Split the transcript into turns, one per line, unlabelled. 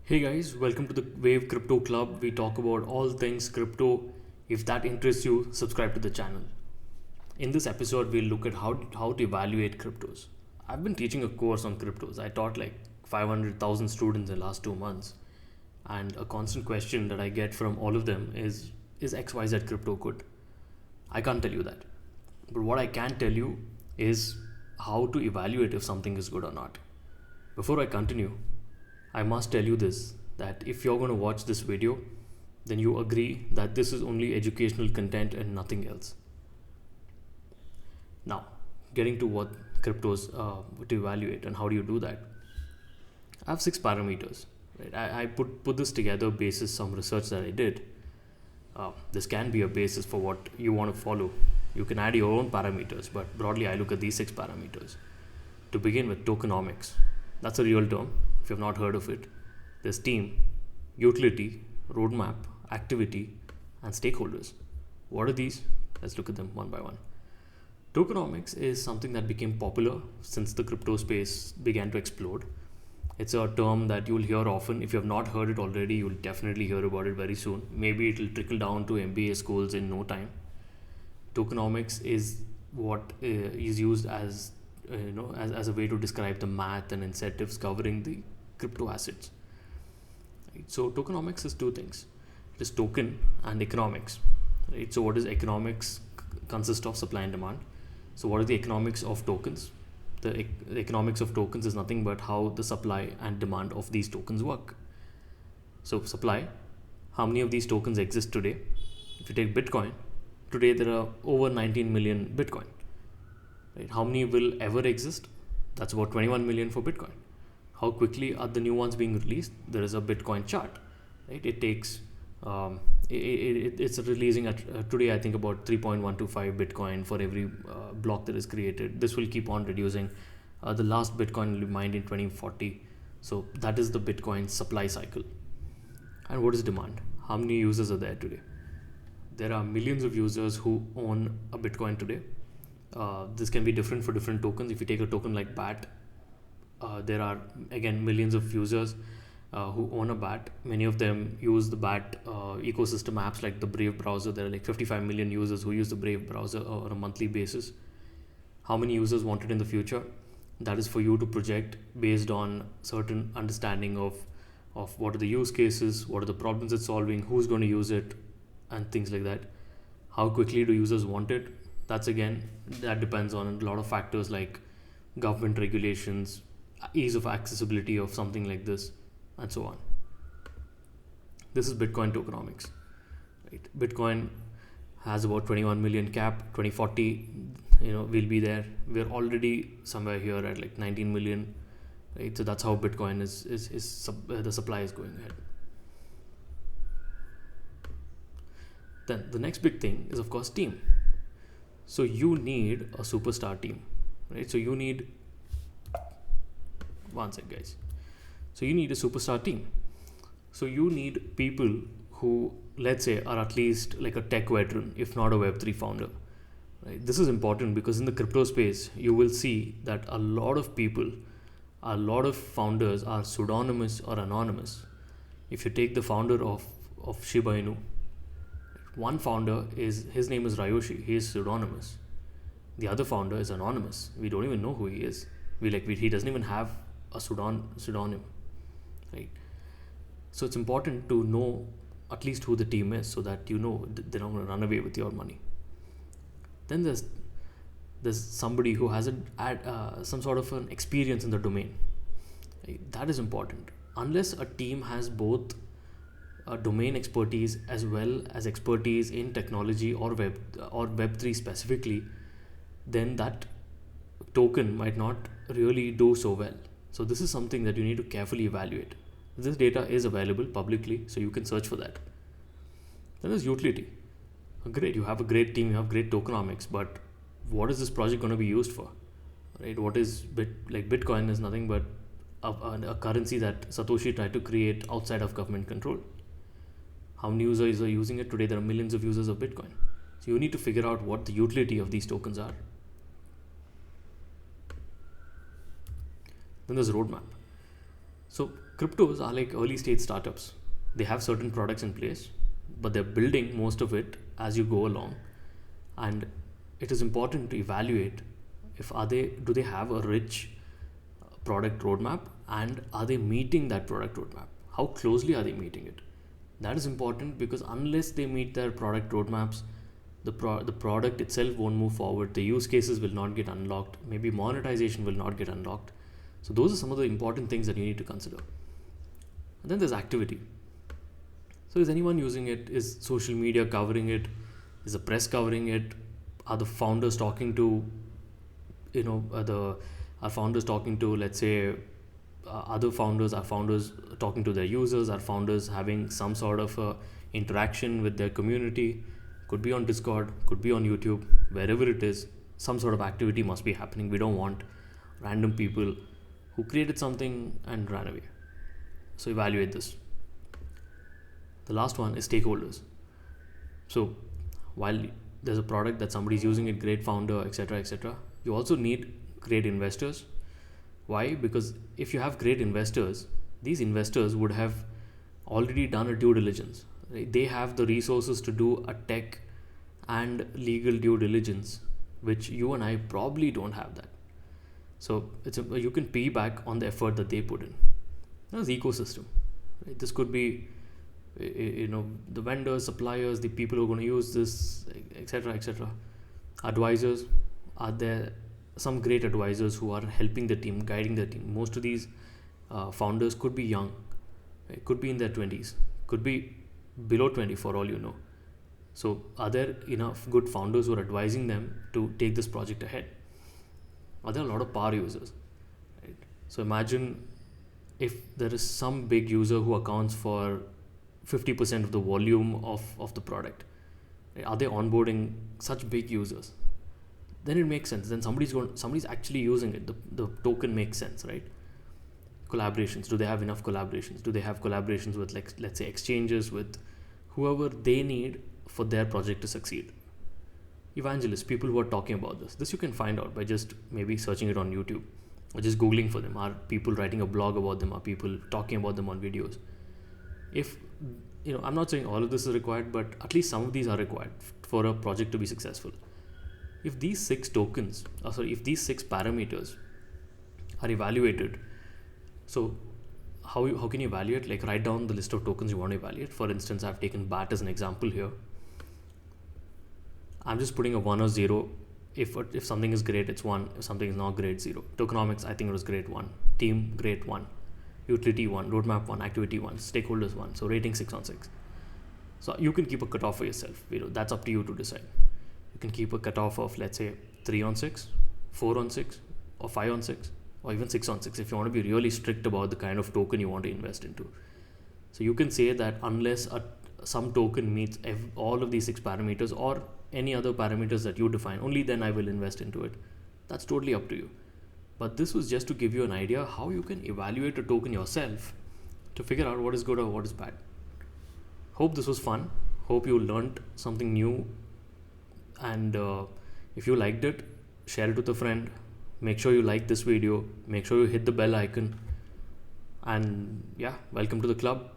Hey guys, welcome to the Wave Crypto Club. We talk about all things crypto. If that interests you, subscribe to the channel. In this episode, we'll look at how to evaluate cryptos. I've been teaching a course on cryptos. I taught like 500,000 students in the last 2 months. And a constant question that I get from all of them is XYZ crypto good? I can't tell you that. But what I can tell you is how to evaluate if something is good or not. Before I continue, I must tell you this, that if you're going to watch this video, then you agree that this is only educational content and nothing else. Now, getting to what cryptos to evaluate and how do you do that? I have 6 parameters. Right? I put this together basis some research that I did. This can be a basis for what you want to follow. You can add your own parameters, but broadly I look at these 6 parameters. To begin with, tokenomics. That's a real term. If you've not heard of it, there's team, utility, roadmap, activity, and stakeholders. What are these? Let's look at them one by one. Tokenomics is something that became popular since the crypto space began to explode. It's a term that you'll hear often. If you have not heard it already, you'll definitely hear about it very soon. Maybe it'll trickle down to MBA schools in no time. Tokenomics is what is used as as a way to describe the math and incentives covering the crypto assets. Right? So tokenomics is two things. It is token and economics. Right? So what is economics? Consists of supply and demand. So what are the economics of tokens? The economics of tokens is nothing but how the supply and demand of these tokens work. So supply, how many of these tokens exist today? If you take Bitcoin, today there are over 19 million Bitcoin. Right? How many will ever exist? That's about 21 million for Bitcoin. How quickly are the new ones being released? There is a Bitcoin chart. Right? It takes it's releasing at today I think about 3.125 Bitcoin for every block that is created. This will keep on reducing. The last Bitcoin will be mined in 2040. So that is the Bitcoin supply cycle. And what is demand? How many users are there today? There are millions of users who own a Bitcoin today. This can be different for different tokens. If you take a token like BAT, there are again millions of users who own a BAT. Many of them use the BAT ecosystem apps like the Brave browser. There are like 55 million users who use the Brave browser on a monthly basis. How many users want it in the future? That is for you to project based on certain understanding of what are the use cases, what are the problems it's solving, who's going to use it, and things like that. How quickly do users want it? That depends on a lot of factors like government regulations, ease of accessibility of something like this, and so on. This is Bitcoin tokenomics. Right? Bitcoin has about 21 million cap. 2040, we'll be there. We're already somewhere here at like 19 million. Right? So that's how Bitcoin the supply is going ahead. Then the next big thing is of course team. So you need a superstar team, right? So you need, one sec guys. So you need a superstar team. So you need people who, let's say, are at least like a tech veteran, if not a Web3 founder. Right? This is important because in the crypto space, you will see that a lot of people, a lot of founders are pseudonymous or anonymous. If you take the founder of Shiba Inu, one founder his name is Ryoshi. He is pseudonymous. The other founder is anonymous. We don't even know who he is. He doesn't even have a pseudonym, right? So it's important to know at least who the team is, so that you know they're not going to run away with your money. Then there's somebody who has some sort of an experience in the domain. Right? That is important. Unless a team has both domain expertise as well as expertise in technology or Web3 specifically, then that token might not really do so well. So this is something that you need to carefully evaluate. This data is available publicly, so you can search for that. Then there's utility. Great, you have a great team, you have great tokenomics, but what is this project going to be used for? Right? What is Bitcoin is nothing but a currency that Satoshi tried to create outside of government control. How many users are using it today? There are millions of users of Bitcoin. So you need to figure out what the utility of these tokens are. Then there's roadmap. So Cryptos are like early stage startups. They have certain products in place, but they're building most of it as you go along. And it is important to evaluate if do they have a rich product roadmap, and are they meeting that product roadmap? How closely are they meeting it? That is important, because unless they meet their product roadmaps, the product itself won't move forward. The use cases will not get unlocked. Maybe monetization will not get unlocked. So those are some of the important things that you need to consider. And then there's activity. So is anyone using it? Is social media covering it? Is the press covering it? Are the founders talking to, are founders talking to, let's say, other founders? Are founders talking to their users? Are founders having some sort of interaction with their community? Could be on Discord, could be on YouTube, wherever it is, some sort of activity must be happening. We don't want random people who created something and ran away. So evaluate this. The last one is stakeholders. So while there's a product that somebody's using it, great founder, etc., you also need great investors. Why? Because if you have great investors, these investors would have already done a due diligence. They have the resources to do a tech and legal due diligence, which you and I probably don't have that. So you can pay back on the effort that they put in. That's the ecosystem. Right? This could be, the vendors, suppliers, the people who are going to use this, etc. Advisors. Are there some great advisors who are helping the team, guiding the team? Most of these founders could be young, right? Could be in their 20s, could be below 20 for all you know. So are there enough good founders who are advising them to take this project ahead? Are there a lot of power users? Right? So imagine if there is some big user who accounts for 50% of the volume of the product. Right? Are they onboarding such big users? Then it makes sense. Then somebody's actually using it. The token makes sense, right? Collaborations. Do they have enough collaborations? Do they have collaborations with, like, let's say, exchanges, with whoever they need for their project to succeed? Evangelists, people who are talking about this you can find out by just maybe searching it on YouTube or just googling for them. Are people writing a blog about them? Are people talking about them on videos? If I'm not saying all of this is required, but at least some of these are required for a project to be successful. If these 6 parameters are evaluated, so how can you evaluate? Like, write down the list of tokens you want to evaluate. For instance, I've taken BAT as an example here. I'm just putting a 1 or 0. If something is great, it's 1. If something is not great, 0. Tokenomics, I think it was great, 1. Team, great, 1. Utility, 1. Roadmap, 1. Activity, 1. Stakeholders, 1. So rating 6 on 6. So you can keep a cutoff for yourself. That's up to you to decide. You can keep a cutoff of, let's say, 3 on 6, 4 on 6, or 5 on 6, or even 6 on 6 if you want to be really strict about the kind of token you want to invest into. So you can say that unless some token meets all of these 6 parameters or any other parameters that you define, only then I will invest into it. That's totally up to you. But this was just to give you an idea how you can evaluate a token yourself to figure out what is good or what is bad. Hope this was fun. Hope you learned something new. And if you liked it, share it with a friend. Make sure you like this video. Make sure you hit the bell icon. And yeah, welcome to the club.